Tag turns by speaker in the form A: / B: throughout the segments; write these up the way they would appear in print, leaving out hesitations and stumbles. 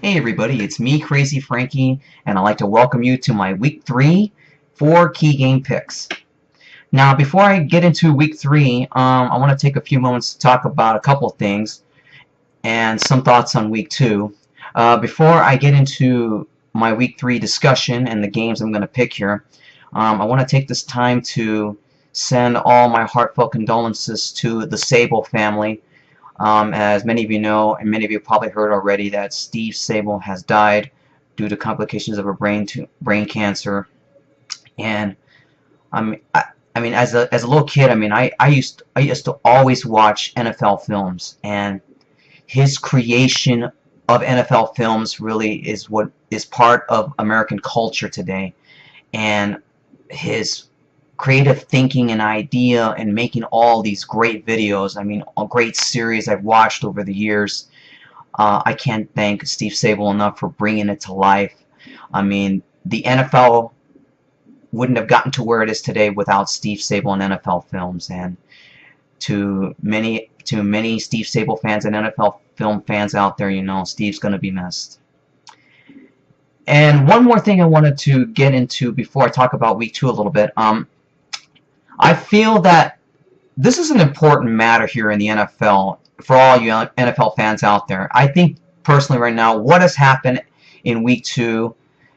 A: Hey everybody, it's me, Crazy Frankie, and I'd like to welcome you to my Week 3 4 key game picks. Now, before I get into Week 3, I want to take a few moments to talk about a couple of things and some thoughts on Week 2. Before I get into my Week 3 discussion and the games I'm going to pick here, I want to take this time to send all my heartfelt condolences to the Sable family. As many of you know, and many of you probably heard already, that Steve Sable has died due to complications of a brain cancer. And I mean, as a little kid, I used to always watch NFL films, and his creation of NFL films really is what is part of American culture today, and his creative thinking and idea and making all these great videos. I mean, a great series I've watched over the years. I can't thank Steve Sable enough for bringing it to life. I mean, the NFL wouldn't have gotten to where it is today without Steve Sable and NFL films. And to many Steve Sable fans and NFL film fans out there, you know, Steve's going to be missed. And one more thing I wanted to get into before I talk about Week 2 a little bit. I feel that this is an important matter here in the NFL for all you NFL fans out there. I think personally right now what has happened in Week 2,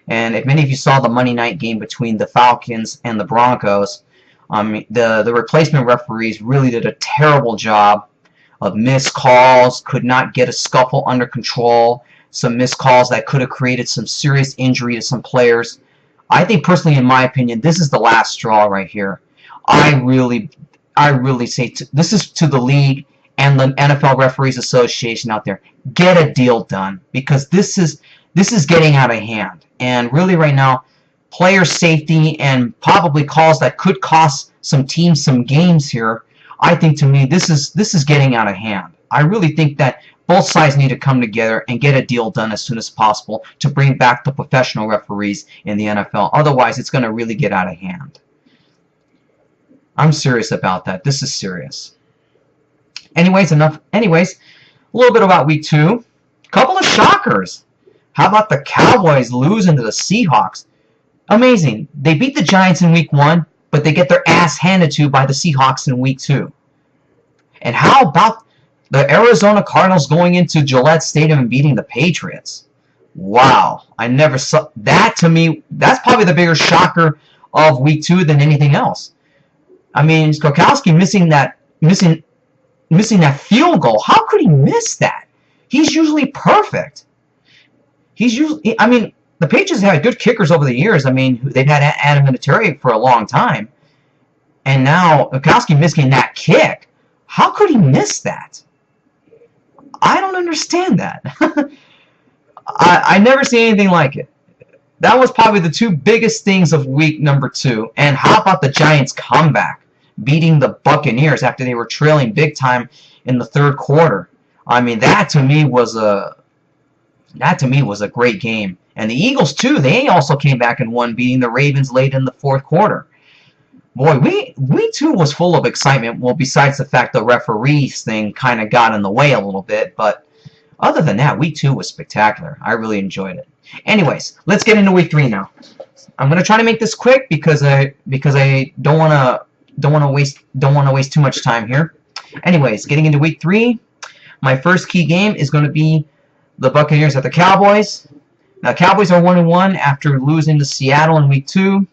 A: and if many of you saw the Monday night game between the Falcons and the Broncos, the replacement referees really did a terrible job of missed calls, could not get a scuffle under control, some missed calls that could have created some serious injury to some players. I think personally, in my opinion, this is the last straw right here. I really say this is to the league and the NFL Referees Association out there. Get a deal done, because this is getting out of hand. And really right now, player safety and probably calls that could cost some teams some games here. I think, to me, this is getting out of hand. I really think that both sides need to come together and get a deal done as soon as possible to bring back the professional referees in the NFL. Otherwise, it's going to really get out of hand. I'm serious about that. This is serious. Anyways, a little bit about Week 2. Couple of shockers. How about the Cowboys losing to the Seahawks? Amazing. They beat the Giants in Week 1, but they get their ass handed to by the Seahawks in Week 2. And how about the Arizona Cardinals going into Gillette Stadium and beating the Patriots? Wow. I never saw that. To me, that's probably the bigger shocker of Week 2 than anything else. I mean, Gronkowski missing that field goal. How could he miss that? He's usually perfect. The Patriots have had good kickers over the years. I mean, they've had Adam Vinatieri for a long time. And now Gronkowski missing that kick. How could he miss that? I don't understand that. I never see anything like it. That was probably the two biggest things of week number 2. And how about the Giants' comeback, beating the Buccaneers after they were trailing big time in the third quarter? I mean, that to me was a great game. And the Eagles too, they also came back and won, beating the Ravens late in the fourth quarter. Boy, we too was full of excitement. Well, besides the fact the referees thing kind of got in the way a little bit, but other than that, week 2 was spectacular. I really enjoyed it. Anyways, let's get into week 3 now. I'm gonna try to make this quick because I don't wanna waste too much time here. Anyways, getting into week 3, my first key game is going to be the Buccaneers at the Cowboys. Now, Cowboys are 1-1 after losing to Seattle in week 2.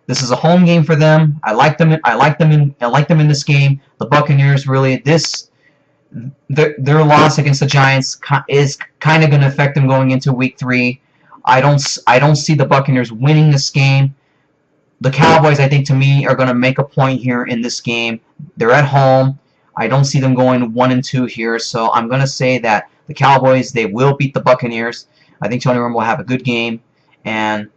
A: This is a home game for them. I like them in this game. The Buccaneers really their loss against the Giants is kind of going to affect them going into week 3. I don't see the Buccaneers winning this game. The Cowboys, I think, to me, are going to make a point here in this game. They're at home. I don't see them going 1-2 here, so I'm going to say that the Cowboys, they will beat the Buccaneers. I think Tony Romo will have a good game, and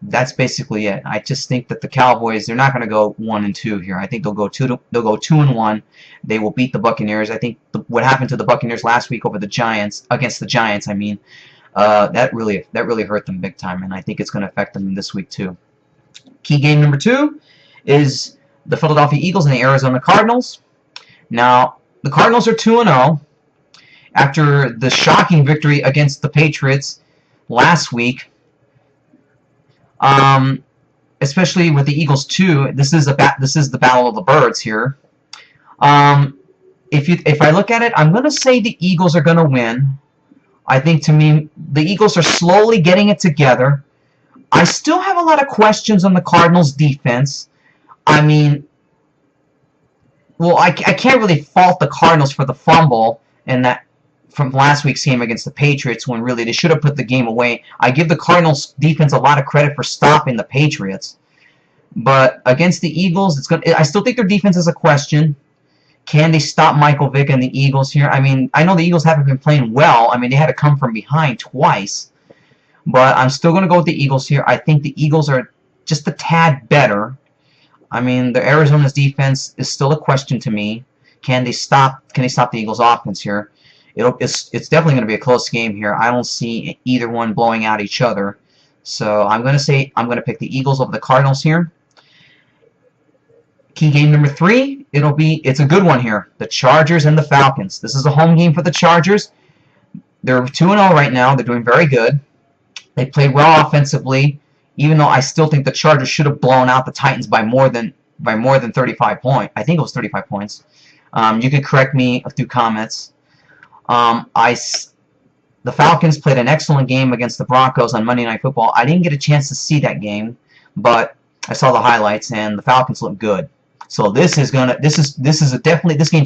A: that's basically it. I just think that the Cowboys, they're not going to go 1-2 here. I think they'll go 2-1. They will beat the Buccaneers. I think what happened to the Buccaneers last week over the Giants, against the Giants, that really hurt them big time, and I think it's going to affect them this week too. Key game number 2 is the Philadelphia Eagles and the Arizona Cardinals. Now, the Cardinals are 2-0, after the shocking victory against the Patriots last week. Especially with the Eagles too. This is the battle of the birds here. If I look at it, I'm going to say the Eagles are going to win. I think, to me, the Eagles are slowly getting it together. I still have a lot of questions on the Cardinals' defense. I mean, well, I can't really fault the Cardinals for the fumble and that from last week's game against the Patriots, when really they should have put the game away. I give the Cardinals defense a lot of credit for stopping the Patriots. But against the Eagles, I still think their defense is a question. Can they stop Michael Vick and the Eagles here? I mean, I know the Eagles haven't been playing well. I mean, they had to come from behind twice. But I'm still going to go with the Eagles here. I think the Eagles are just a tad better. I mean, the Arizona's defense is still a question to me. Can they stop the Eagles' offense here? It's definitely going to be a close game here. I don't see either one blowing out each other. So I'm going to pick the Eagles over the Cardinals here. Key game number 3, it's a good one here. The Chargers and the Falcons. This is a home game for the Chargers. They're 2-0 right now. They're doing very good. They played well offensively, even though I still think the Chargers should have blown out the Titans by more than 35 points. I think it was 35 points. You can correct me through comments. The Falcons played an excellent game against the Broncos on Monday Night Football. I didn't get a chance to see that game, but I saw the highlights, and the Falcons look good. So this game's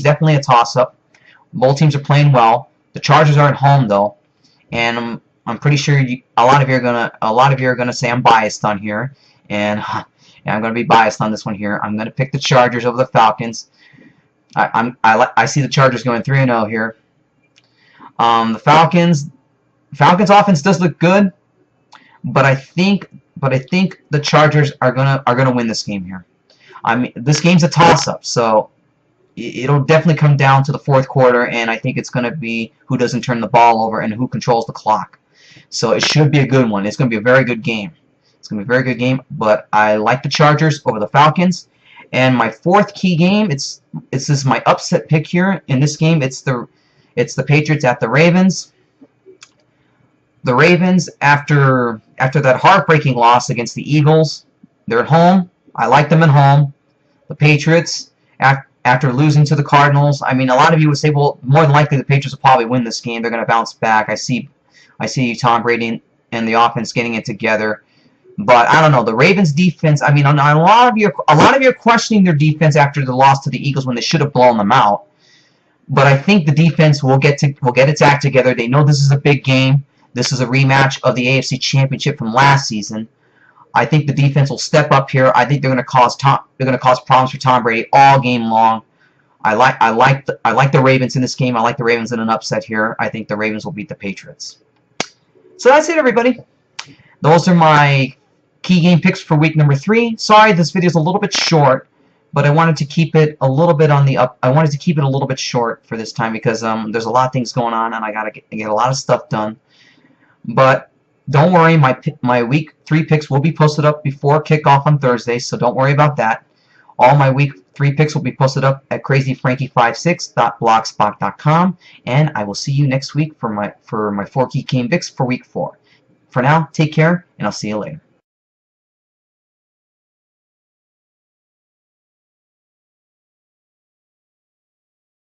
A: definitely a toss-up. Both teams are playing well. The Chargers are at home though, and I'm pretty sure a lot of you are gonna say I'm biased on here, and I'm gonna be biased on this one here. I'm gonna pick the Chargers over the Falcons. I see the Chargers going 3-0 here. The Falcons offense does look good, but I think the Chargers are gonna win this game here. I mean, this game's a toss-up, so it'll definitely come down to the fourth quarter, and I think it's gonna be who doesn't turn the ball over and who controls the clock. So it should be a good one. It's gonna be a very good game. It's gonna be a very good game, but I like the Chargers over the Falcons. And my fourth key game, this is my upset pick here. In this game, it's the Patriots at the Ravens. The Ravens, after that heartbreaking loss against the Eagles, they're at home. I like them at home. The Patriots, after losing to the Cardinals, I mean, a lot of you would say, well, more than likely the Patriots will probably win this game. They're going to bounce back. I see Tom Brady and the offense getting it together. But I don't know, the Ravens defense, I mean, a lot of you are questioning their defense after the loss to the Eagles when they should have blown them out. But I think the defense will get its act together. They know this is a big game. This is a rematch of the AFC Championship from last season. I think the defense will step up here. I think they're going to cause problems for Tom Brady all game long. I like the Ravens in this game. I like the Ravens in an upset here. I think the Ravens will beat the Patriots. So that's it, everybody. Those are my key game picks for week number 3. Sorry, this video is a little bit short, but I wanted to keep it a little bit on the up. I wanted to keep it a little bit short for this time because there's a lot of things going on, and I gotta get a lot of stuff done. But don't worry, my week 3 picks will be posted up before kickoff on Thursday, so don't worry about that. All my week 3 picks will be posted up at crazyfrankie56.blogspot.com, and I will see you next week for my 4 key game picks for week 4. For now, take care, and I'll see you later.